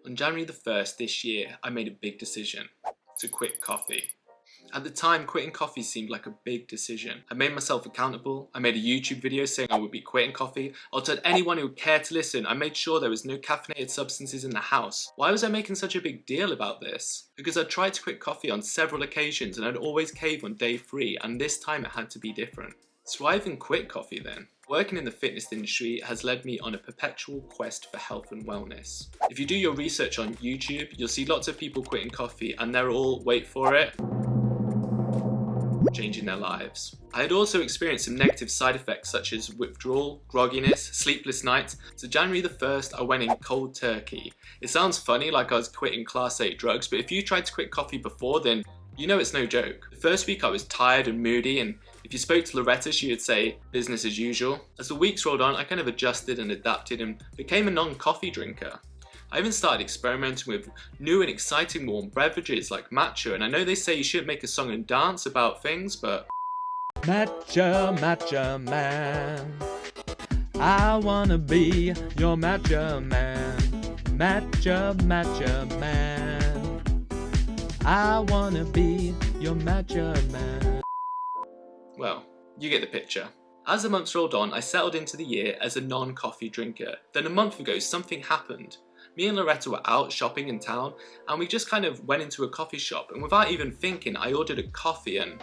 On January the 1st this year, I made a big decision to quit coffee. At the time, quitting coffee seemed like a big decision. I made myself accountable. I made a YouTube video saying I would be quitting coffee. I told anyone who would care to listen. I made sure there was no caffeinated substances in the house. Why was I making such a big deal about this? Because I'd tried to quit coffee on several occasions and I'd always cave on day 3, and this time it had to be different. So why even quit coffee then? Working in the fitness industry has led me on a perpetual quest for health and wellness. If you do your research on YouTube, you'll see lots of people quitting coffee and they're all, wait for it, changing their lives. I had also experienced some negative side effects such as withdrawal, grogginess, sleepless nights, so January the 1st I went in cold turkey. It sounds funny like I was quitting class 8 drugs, but if you tried to quit coffee before, then you know it's no joke. The first week I was tired and moody, and if you spoke to Loretta she would say business as usual. As the weeks rolled on I kind of adjusted and adapted and became a non-coffee drinker. I even started experimenting with new and exciting warm beverages like matcha, and I know they say you shouldn't make a song and dance about things, but matcha, matcha man, I wanna be your matcha man. Matcha, matcha man, I wanna be your matcha man. Well, you get the picture. As the months rolled on, I settled into the year as a non-coffee drinker. Then a month ago, something happened. Me and Loretta were out shopping in town and we just kind of went into a coffee shop, and without even thinking I ordered a coffee, and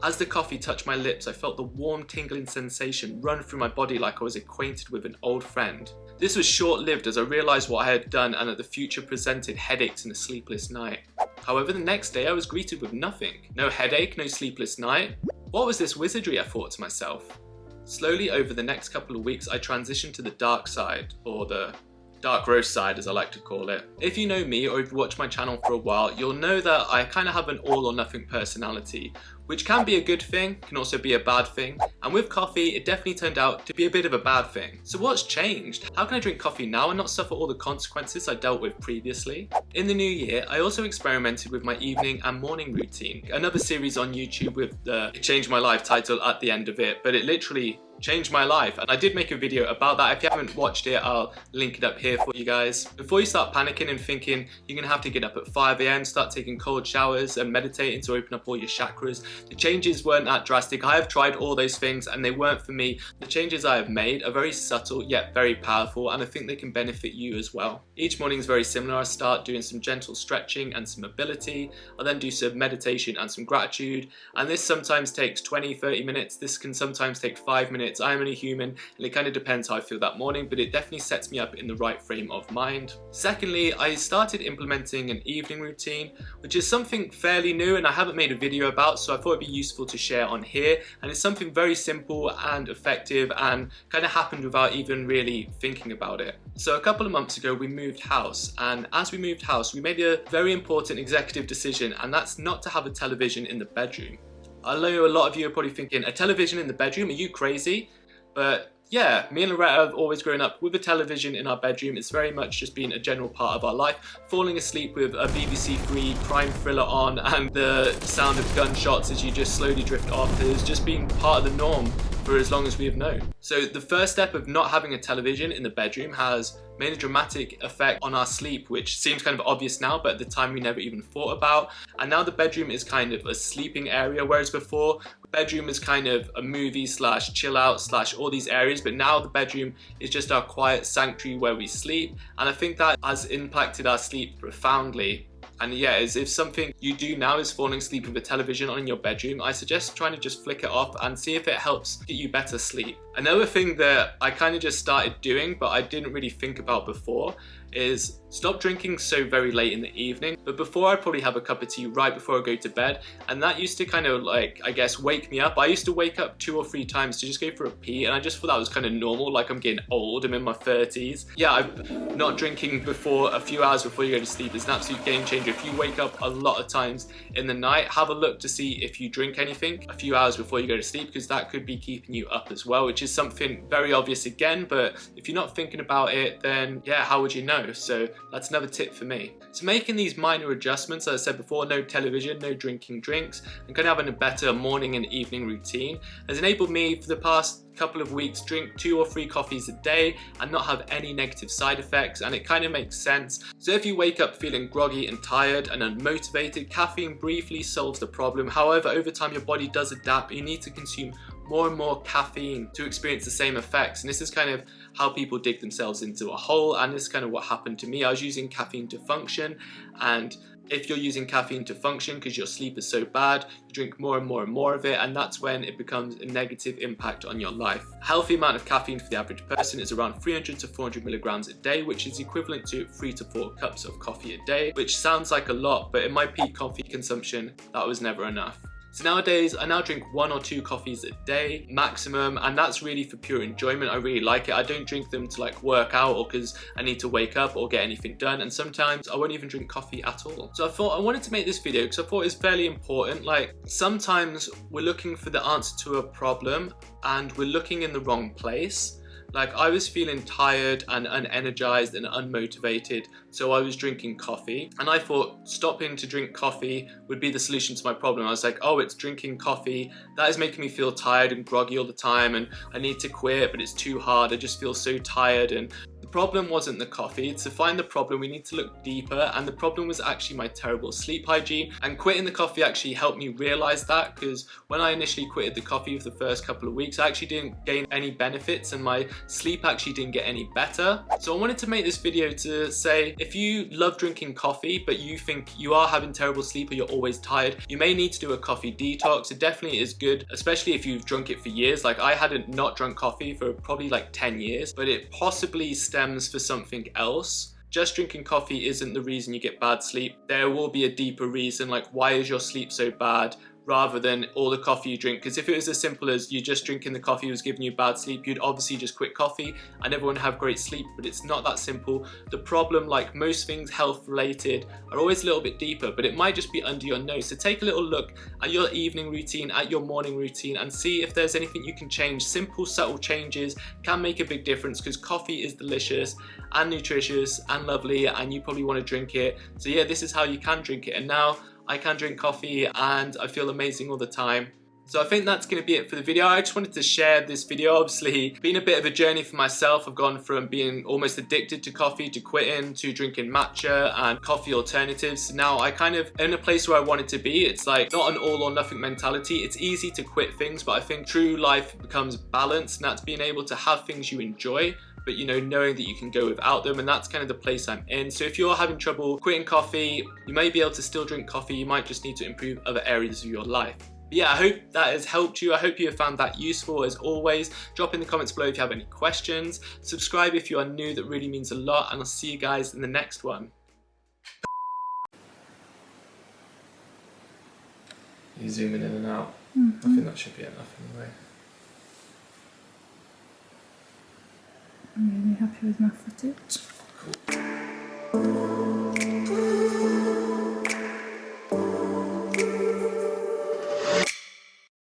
as the coffee touched my lips I felt the warm tingling sensation run through my body like I was acquainted with an old friend. This was short-lived as I realised what I had done and that the future presented headaches and a sleepless night. However, the next day I was greeted with nothing. No headache, no sleepless night. What was this wizardry, I thought to myself. Slowly over the next couple of weeks I transitioned to the dark side, or the dark roast side as I like to call it. If you know me or if you watch my channel for a while, you'll know that I kind of have an all or nothing personality, which can be a good thing, can also be a bad thing, and with coffee it definitely turned out to be a bit of a bad thing. So what's changed? How can I drink coffee now and not suffer all the consequences I dealt with previously? In the new year, I also experimented with my evening and morning routine. Another series on YouTube with the It Changed My Life title at the end of it, but it literally changed my life, and I did make a video about that. If you haven't watched it, I'll link it up here for you guys. Before you start panicking and thinking you're gonna have to get up at 5 AM, start taking cold showers and meditating to open up all your chakras, the changes weren't that drastic. I have tried all those things and they weren't for me. The changes I have made are very subtle yet very powerful, and I think they can benefit you as well. Each morning is very similar. I start doing some gentle stretching and some mobility. I then do some meditation and some gratitude, and this sometimes takes 20-30 minutes. This can sometimes take 5 minutes. I'm only human and it kind of depends how I feel that morning, but it definitely sets me up in the right frame of mind. Secondly, I started implementing an evening routine, which is something fairly new and I haven't made a video about, so I thought it'd be useful to share on here. And it's something very simple and effective and kind of happened without even really thinking about it. So a couple of months ago we moved house, and as we moved house we made a very important executive decision, and that's not to have a television in the bedroom. I know a lot of you are probably thinking, a television in the bedroom? Are you crazy? But yeah, me and Loretta have always grown up with a television in our bedroom. It's very much just been a general part of our life. Falling asleep with a BBC Three crime thriller on and the sound of gunshots as you just slowly drift off has just been part of the norm for as long as we have known. So the first step of not having a television in the bedroom has made a dramatic effect on our sleep, which seems kind of obvious now, but at the time we never even thought about. And now the bedroom is kind of a sleeping area, whereas before the bedroom is kind of a movie slash chill out slash all these areas, but now the bedroom is just our quiet sanctuary where we sleep, and I think that has impacted our sleep profoundly. And yeah, as if something you do now is falling asleep with a television on in your bedroom, I suggest trying to just flick it off and see if it helps get you better sleep. Another thing that I kind of just started doing but I didn't really think about before is stop drinking so very late in the evening. But before I'd probably have a cup of tea right before I go to bed, and that used to kind of like, I guess, wake me up. I used to wake up 2 or 3 times to just go for a pee, and I just thought that was kind of normal, like I'm getting old, I'm in my 30s. Yeah, I'm not drinking before a few hours before you go to sleep is an absolute game changer. If you wake up a lot of times in the night, have a look to see if you drink anything a few hours before you go to sleep, because that could be keeping you up as well, which is something very obvious again, but if you're not thinking about it, then yeah, how would you know? know. So that's another tip for me. So making these minor adjustments, as I said before, no television, no drinking drinks, and kind of having a better morning and evening routine has enabled me for the past couple of weeks drink 2 or 3 coffees a day and not have any negative side effects, and it kind of makes sense. So if you wake up feeling groggy and tired and unmotivated, caffeine briefly solves the problem. However, over time your body does adapt. You need to consume more and more caffeine to experience the same effects, and this is kind of how people dig themselves into a hole, and this is kind of what happened to me. I was using caffeine to function, and if you're using caffeine to function because your sleep is so bad, you drink more and more and more of it, and that's when it becomes a negative impact on your life. A healthy amount of caffeine for the average person is around 300 to 400 milligrams a day, which is equivalent to 3 to 4 cups of coffee a day, which sounds like a lot, but in my peak coffee consumption, that was never enough. So nowadays, I now drink 1 or 2 coffees a day maximum, and that's really for pure enjoyment. I really like it. I don't drink them to like work out or because I need to wake up or get anything done, and sometimes I won't even drink coffee at all. So I thought I wanted to make this video because I thought it's fairly important. Like, sometimes we're looking for the answer to a problem and we're looking in the wrong place. Like, I was feeling tired and unenergized and unmotivated, so I was drinking coffee, and I thought stopping to drink coffee would be the solution to my problem. I was like, oh, it's drinking coffee, that is making me feel tired and groggy all the time, and I need to quit, but it's too hard, I just feel so tired. And the problem wasn't the coffee. To find the problem, we need to look deeper, and the problem was actually my terrible sleep hygiene, and quitting the coffee actually helped me realize that, because when I initially quitted the coffee for the first couple of weeks, I actually didn't gain any benefits and my sleep actually didn't get any better. So I wanted to make this video to say, if you love drinking coffee but you think you are having terrible sleep or you're always tired, you may need to do a coffee detox. It definitely is good, especially if you've drunk it for years. Like, I hadn't not drunk coffee for probably like 10 years, but it possibly stems for something else. Just drinking coffee isn't the reason you get bad sleep. There will be a deeper reason, like why is your sleep so bad, rather than all the coffee you drink. Because if it was as simple as you just drinking the coffee was giving you bad sleep, you'd obviously just quit coffee and everyone have great sleep, but it's not that simple. The problem, like most things health related, are always a little bit deeper, but it might just be under your nose. So take a little look at your evening routine, at your morning routine, and see if there's anything you can change. Simple, subtle changes can make a big difference, because coffee is delicious and nutritious and lovely, and you probably want to drink it. So yeah, this is how you can drink it. And now I can drink coffee and I feel amazing all the time. So I think that's going to be it for the video. I just wanted to share this video. Obviously, been a bit of a journey for myself. I've gone from being almost addicted to coffee to quitting to drinking matcha and coffee alternatives. Now I kind of in a place where I wanted to be. It's like not an all or nothing mentality. It's easy to quit things, but I think true life becomes balanced, and that's being able to have things you enjoy, but you know, knowing that you can go without them, and that's kind of the place I'm in. So if you're having trouble quitting coffee, you may be able to still drink coffee. You might just need to improve other areas of your life. But yeah, I hope that has helped you. I hope you have found that useful. As always, drop in the comments below if you have any questions. Subscribe if you are new, that really means a lot, and I'll see you guys in the next one. You zooming in and out. I think that should be enough anyway. I'm really happy with my footage.